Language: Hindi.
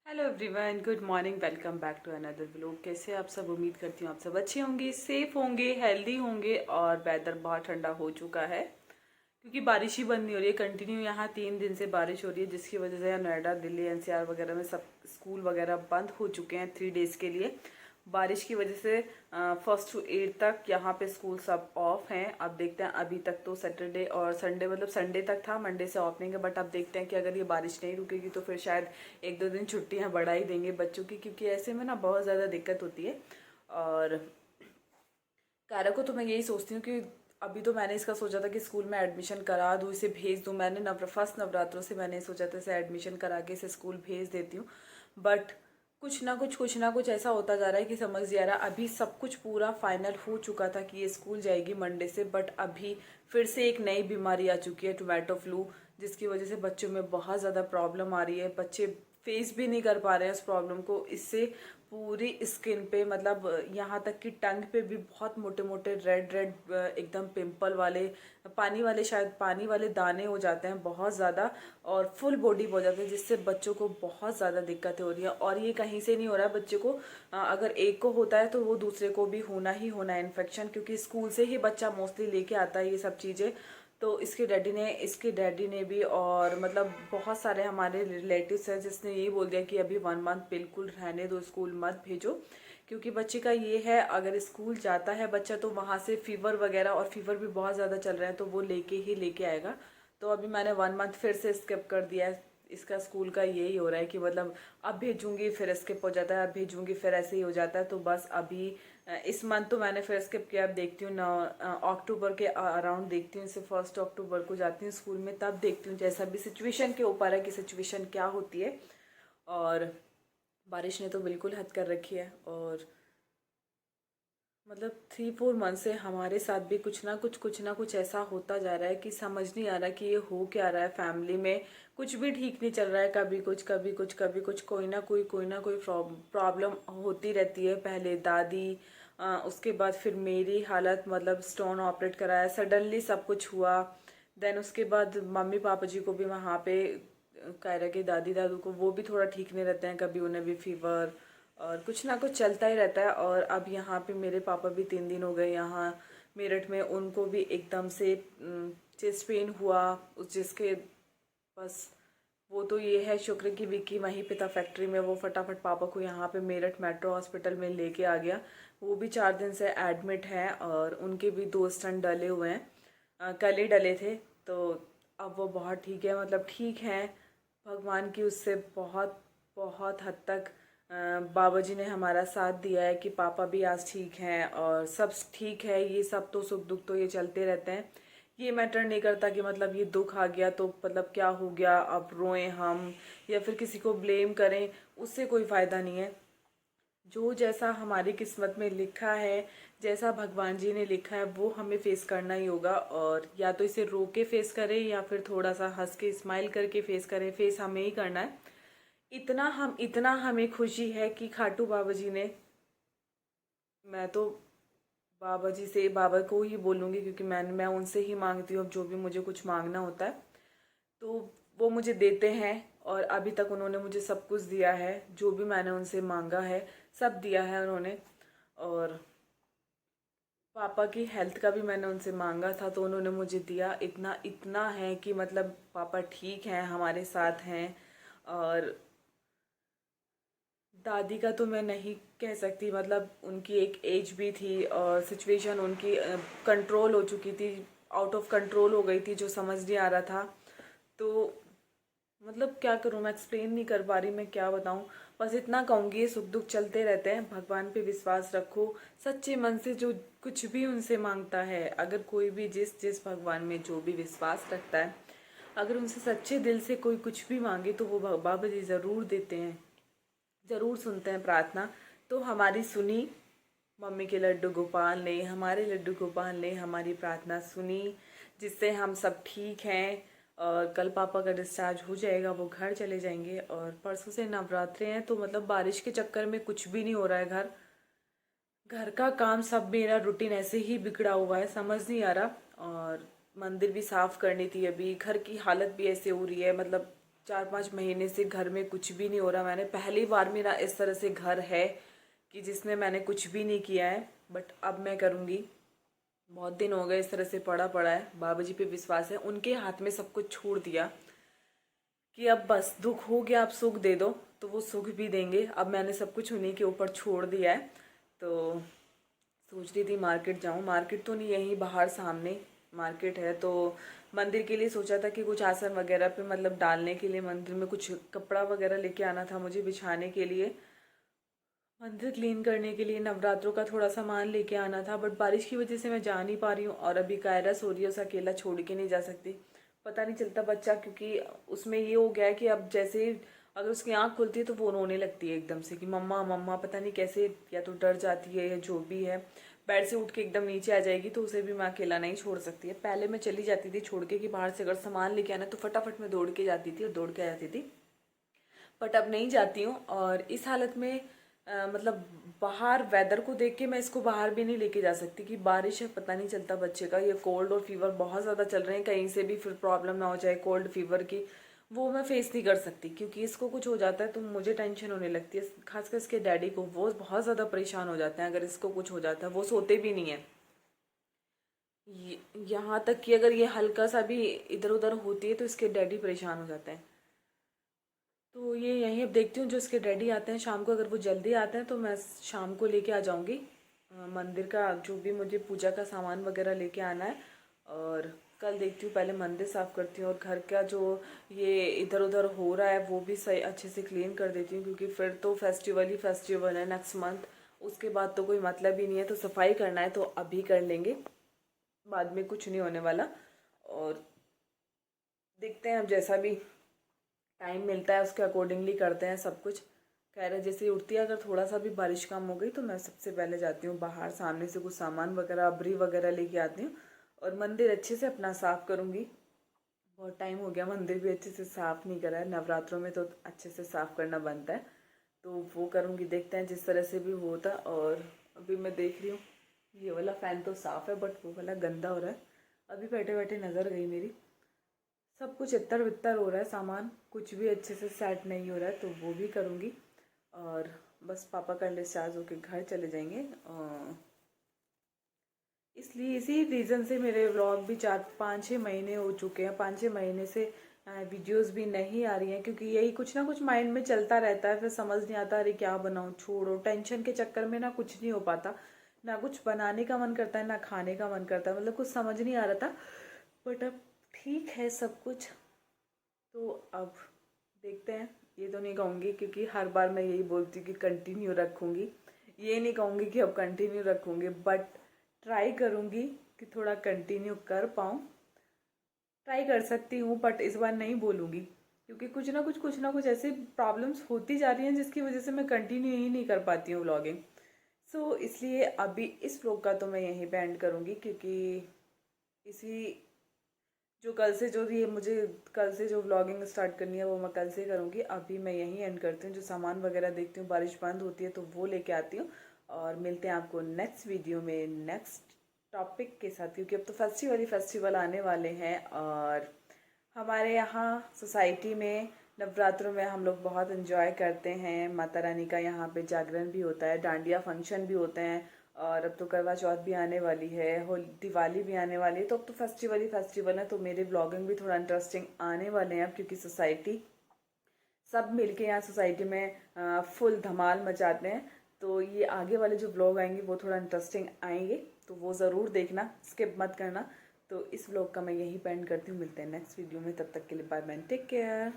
Hello everyone, good morning. Welcome back to another vlog. कैसे आप सब? उम्मीद करती हूँ आप सब अच्छे होंगे, सेफ होंगे, हेल्दी होंगे। और वेदर बहुत ठंडा हो चुका है क्योंकि बारिश ही बंद नहीं हो रही है। कंटिन्यू यहाँ 3 दिन से बारिश हो रही है, जिसकी वजह से नोएडा, दिल्ली, एनसीआर वगैरह में सब स्कूल वगैरह बंद हो चुके हैं 3 डेज़ के लिए। बारिश की वजह से 1st to 8th तक यहाँ पे स्कूल सब ऑफ हैं। अब देखते हैं, अभी तक तो सैटरडे और संडे मतलब संडे तक था, मंडे से ओपनिंग है। बट अब देखते हैं कि अगर ये बारिश नहीं रुकेगी तो फिर शायद 1-2 दिन छुट्टियाँ बढ़ा ही देंगे बच्चों की, क्योंकि ऐसे में ना बहुत ज़्यादा दिक्कत होती है। और कारा को तो मैं यही सोचती हूँ कि अभी तो मैंने इसका सोचा था कि स्कूल में एडमिशन करा दूँ, इसे भेज दूँ। मैंने फर्स्ट नवरात्रों से मैंने सोचा था इसे एडमिशन करा के इसे स्कूल भेज देती हूँ। बट कुछ ना कुछ ऐसा होता जा रहा है कि समझ नहीं आ रहा। अभी सब कुछ पूरा फाइनल हो चुका था कि ये स्कूल जाएगी मंडे से, बट अभी फिर से एक नई बीमारी आ चुकी है, टोमेटो फ्लू, जिसकी वजह से बच्चों में बहुत ज़्यादा प्रॉब्लम आ रही है। बच्चे फेस भी नहीं कर पा रहे हैं उस प्रॉब्लम को। इससे पूरी स्किन पे मतलब यहाँ तक कि टंग पे भी बहुत मोटे मोटे रेड रेड एकदम पिंपल वाले, पानी वाले, शायद पानी वाले दाने हो जाते हैं बहुत ज़्यादा। और फुल बॉडी हो जाती है, जिससे बच्चों को बहुत ज़्यादा दिक्कतें हो रही है। और ये कहीं से नहीं हो रहा है बच्चे को, अगर एक को होता है तो वो दूसरे को भी होना ही होना है इन्फेक्शन, क्योंकि स्कूल से ही बच्चा मोस्टली लेके आता है ये सब चीज़ें। तो इसके डैडी ने भी, और मतलब बहुत सारे हमारे रिलेटिव्स हैं जिसने यही बोल दिया कि अभी 1 मंथ बिल्कुल रहने दो, स्कूल मत भेजो। क्योंकि बच्चे का ये है, अगर स्कूल जाता है बच्चा तो वहाँ से फीवर वगैरह, और फीवर भी बहुत ज़्यादा चल रहा है, तो वो लेके आएगा। तो अभी मैंने 1 मंथ फिर से स्किप कर दिया है। इसका स्कूल का यही हो रहा है कि मतलब अब भेजूंगी फिर स्किप हो जाता है, अब भेजूंगी फिर ऐसे ही हो जाता है। तो बस अभी इस मंथ तो मैंने फिर स्किप किया। अब देखती हूँ ना, अक्टूबर के अराउंड देखती हूँ इसे। 1 अक्टूबर को जाती हूँ स्कूल में, तब देखती हूँ। जैसा भी सिचुएशन के ऊपर है कि सिचुएशन क्या होती है। और बारिश ने तो बिल्कुल हद कर रखी है। और मतलब 3-4 मंथ से हमारे साथ भी कुछ ना कुछ ऐसा होता जा रहा है कि समझ नहीं आ रहा कि ये हो क्या रहा है। फैमिली में कुछ भी ठीक नहीं चल रहा है, कभी कुछ कोई ना कोई प्रॉब्लम होती रहती है। पहले दादी, उसके बाद फिर मेरी हालत, मतलब स्टोन ऑपरेट कराया, सडनली सब कुछ हुआ। देन उसके बाद मम्मी पापा जी को भी वहाँ पे, कायरा के दादी दादू को, वो भी थोड़ा ठीक नहीं रहते हैं, कभी उन्हें भी फीवर और कुछ ना कुछ चलता ही रहता है। और अब यहाँ पे मेरे पापा भी 3 दिन हो गए यहाँ मेरठ में, उनको भी एकदम से चेस्ट पेन हुआ, उस जिसके बस वो तो ये है शुक्र कि विक्की वहीं पे था फैक्ट्री में। वो फटाफट पापा को यहाँ पे मेरठ मेट्रो हॉस्पिटल में लेके आ गया। वो भी 4 दिन से एडमिट है, और उनके भी 2 स्टंट डले हुए हैं, कल ही डले थे। तो अब वो बहुत ठीक है, मतलब ठीक है भगवान की उससे बहुत बहुत हद तक। बाबा जी ने हमारा साथ दिया है कि पापा भी आज ठीक हैं और सब ठीक है। ये सब तो सुख दुख तो ये चलते रहते हैं। ये मैटर नहीं करता कि मतलब ये दुख आ गया तो मतलब क्या हो गया, अब रोएं हम या फिर किसी को ब्लेम करें, उससे कोई फ़ायदा नहीं है। जो जैसा हमारी किस्मत में लिखा है, जैसा भगवान जी ने लिखा है, वो हमें फेस करना ही होगा। और या तो इसे रो के फेस करें या फिर थोड़ा सा हंस के स्माइल करके फेस करें, फेस हमें ही करना है। इतना हमें खुशी है कि खाटू बाबा जी ने, मैं तो बाबा जी से, बाबा को ही बोलूँगी क्योंकि मैं उनसे ही मांगती हूँ अब जो भी मुझे कुछ मांगना होता है। तो वो मुझे देते हैं, और अभी तक उन्होंने मुझे सब कुछ दिया है, जो भी मैंने उनसे मांगा है सब दिया है उन्होंने। और पापा की हेल्थ का भी मैंने उनसे मांगा था तो उन्होंने मुझे दिया। इतना इतना है कि मतलब पापा ठीक हैं, हमारे साथ हैं। और दादी का तो मैं नहीं कह सकती, मतलब उनकी एक एज भी थी और सिचुएशन उनकी कंट्रोल हो चुकी थी, आउट ऑफ कंट्रोल हो गई थी, जो समझ नहीं आ रहा था। तो मतलब क्या करूँ, मैं एक्सप्लेन नहीं कर पा रही, मैं क्या बताऊँ। बस इतना कहूँगी, सुख दुख चलते रहते हैं, भगवान पे विश्वास रखो सच्चे मन से। जो कुछ भी उनसे मांगता है, अगर कोई भी जिस जिस भगवान में जो भी विश्वास रखता है, अगर उनसे सच्चे दिल से कोई कुछ भी मांगे तो वो बाबा जी ज़रूर देते हैं, ज़रूर सुनते हैं प्रार्थना। तो हमारी सुनी, मम्मी के लड्डू गोपाल ने, हमारे लड्डू गोपाल ने हमारी प्रार्थना सुनी, जिससे हम सब ठीक हैं। और कल पापा का डिस्चार्ज हो जाएगा, वो घर चले जाएंगे। और परसों से नवरात्रे हैं, तो मतलब बारिश के चक्कर में कुछ भी नहीं हो रहा है। घर घर का काम सब, मेरा रूटीन ऐसे ही बिगड़ा हुआ है, समझ नहीं आ रहा। और मंदिर भी साफ करनी थी, अभी घर की हालत भी ऐसे हो रही है, मतलब 4-5 महीने से घर में कुछ भी नहीं हो रहा। मैंने पहली बार मेरा इस तरह से घर है कि जिसमें मैंने कुछ भी नहीं किया है, बट अब मैं करूँगी। बहुत दिन हो गए इस तरह से पड़ा पड़ा है। बाबा जी पे विश्वास है, उनके हाथ में सब कुछ छोड़ दिया कि अब बस दुख हो गया, अब सुख दे दो, तो वो सुख भी देंगे। अब मैंने सब कुछ उन्हीं के ऊपर छोड़ दिया है। तो सोच रही थी मार्केट जाऊँ, मार्केट तो नहीं, यहीं बाहर सामने मार्केट है। तो मंदिर के लिए सोचा था कि कुछ आसन वगैरह पे मतलब डालने के लिए मंदिर में कुछ कपड़ा वगैरह लेके आना था मुझे बिछाने के लिए, मंदिर क्लीन करने के लिए नवरात्रों का थोड़ा सामान लेके आना था। बट बारिश की वजह से मैं जा नहीं पा रही हूँ, और अभी कायरा सो रही है, उसे अकेला छोड़ के नहीं जा सकती। पता नहीं चलता बच्चा, क्योंकि उसमें ये हो गया है कि अब जैसे अगर उसकी आँख खुलती है तो वो रोने लगती है एकदम से कि मम्मा मम्मा, पता नहीं कैसे, या तो डर जाती है या जो भी है। बेड से उठ के एकदम नीचे आ जाएगी, तो उसे भी मैं अकेला नहीं छोड़ सकती है। पहले मैं चली जाती थी छोड़ के, कि बाहर से अगर सामान लेके आना तो फटाफट मैं दौड़ के जाती थी और दौड़ के आ जाती थी। बट अब नहीं जाती हूँ, और इस हालत में मतलब बाहर वेदर को देख के मैं इसको बाहर भी नहीं लेके जा सकती कि बारिश है, पता नहीं चलता बच्चे का। ये कोल्ड और फीवर बहुत ज़्यादा चल रहे हैं, कहीं से भी फिर प्रॉब्लम ना हो जाए कोल्ड फीवर की, वो मैं फेस नहीं कर सकती। क्योंकि इसको कुछ हो जाता है तो मुझे टेंशन होने लगती है, खासकर इसके डैडी को। वो बहुत ज़्यादा परेशान हो जाते हैं अगर इसको कुछ हो जाता है, वो सोते भी नहीं है। यहाँ तक कि अगर ये हल्का सा भी इधर उधर होती है तो इसके डैडी परेशान हो जाते हैं। तो ये यहीं अब देखती हूँ, जो इसके डैडी आते हैं शाम को, अगर वो जल्दी आते हैं तो मैं शाम को लेके आ जाऊँगी। मंदिर का जो भी मुझे पूजा का सामान वगैरह लेके आना है। और कल देखती हूँ, पहले मंदिर साफ़ करती हूँ, और घर का जो ये इधर उधर हो रहा है वो भी सही अच्छे से क्लीन कर देती हूँ। क्योंकि फिर तो फेस्टिवल ही फेस्टिवल है नेक्स्ट मंथ, उसके बाद तो कोई मतलब ही नहीं है। तो सफाई करना है तो अभी कर लेंगे, बाद में कुछ नहीं होने वाला। और देखते हैं अब जैसा भी टाइम मिलता है उसके अकॉर्डिंगली करते हैं सब कुछ। कह रहे जैसे ही उठती है, अगर थोड़ा सा भी बारिश कम हो गई तो मैं सबसे पहले जाती हूँ बाहर, सामने से कुछ सामान वगैरह अबरी वगैरह लेके आती हूँ, और मंदिर अच्छे से अपना साफ़ करूँगी। बहुत टाइम हो गया मंदिर भी अच्छे से साफ़ नहीं करा है, नवरात्रों में तो अच्छे से साफ़ करना बनता है, तो वो करूँगी। देखते हैं जिस तरह से भी होता। और अभी मैं देख रही हूँ ये वाला फ़ैन तो साफ़ है, बट वो वाला गंदा हो रहा है। अभी बैठे बैठे नज़र गई मेरी, सब कुछ इत्तर बित्तर हो रहा है, सामान कुछ भी अच्छे से सेट नहीं हो रहा है, तो वो भी करूँगी। और बस पापा कल डिस्चार्ज होकर घर चले जाएंगे, इसलिए इसी रीज़न से मेरे व्लॉग भी 4-5-6 महीने हो चुके हैं, 5-6 महीने से वीडियोस भी नहीं आ रही हैं। क्योंकि यही कुछ ना कुछ माइंड में चलता रहता है, फिर समझ नहीं आता अरे क्या बनाऊँ, छोड़ो, टेंशन के चक्कर में ना कुछ नहीं हो पाता, ना कुछ बनाने का मन करता है ना खाने का मन करता है, मतलब कुछ समझ नहीं आ रहा था। बट अब ठीक है सब कुछ, तो अब देखते हैं। ये तो नहीं कहूँगी, क्योंकि हर बार मैं यही बोलती हूँ कि कंटिन्यू रखूँगी, ये नहीं कहूँगी कि अब कंटिन्यू रखूँगी, बट ट्राई करूँगी कि थोड़ा कंटिन्यू कर पाऊँ। ट्राई कर सकती हूँ, बट इस बार नहीं बोलूँगी, क्योंकि कुछ ना कुछ ऐसी प्रॉब्लम्स होती जा रही हैं जिसकी वजह से मैं कंटिन्यू ही नहीं कर पाती हूँ व्लॉगिंग। सो इसलिए अभी इस व्लॉग का तो मैं यहीं पे एंड करूँगी, क्योंकि इसी जो कल से जो ये मुझे कल से जो व्लॉगिंग स्टार्ट करनी है वो मैं कल से करूँगी। अभी मैं यहीं एंड करती हूँ, जो सामान वगैरह देखती हूँ, बारिश बंद होती है तो वो लेके आती हूँ। और मिलते हैं आपको नेक्स्ट वीडियो में नेक्स्ट टॉपिक के साथ, क्योंकि अब तो फेस्टिवल ही फेस्टिवल आने वाले हैं। और हमारे यहाँ सोसाइटी में नवरात्रों में हम लोग बहुत इन्जॉय करते हैं। माता रानी का यहाँ पे जागरण भी होता है, डांडिया फंक्शन भी होते हैं, और अब तो करवा चौथ भी आने वाली है, होली दिवाली भी आने वाली है, तो अब तो फेस्टिवल ही फेस्टिवल है। तो मेरे ब्लॉगिंग भी थोड़ा इंटरेस्टिंग आने वाले हैं अब, क्योंकि सोसाइटी सब मिलके यहाँ सोसाइटी में फुल धमाल मचाते हैं। तो ये आगे वाले जो ब्लॉग आएंगे वो थोड़ा इंटरेस्टिंग आएंगे, तो वो ज़रूर देखना, स्किप मत करना। तो इस ब्लॉग का मैं यही पेंड करती हूँ, मिलते हैं नेक्स्ट वीडियो में, तब तक के लिए बाय बाय, टेक केयर।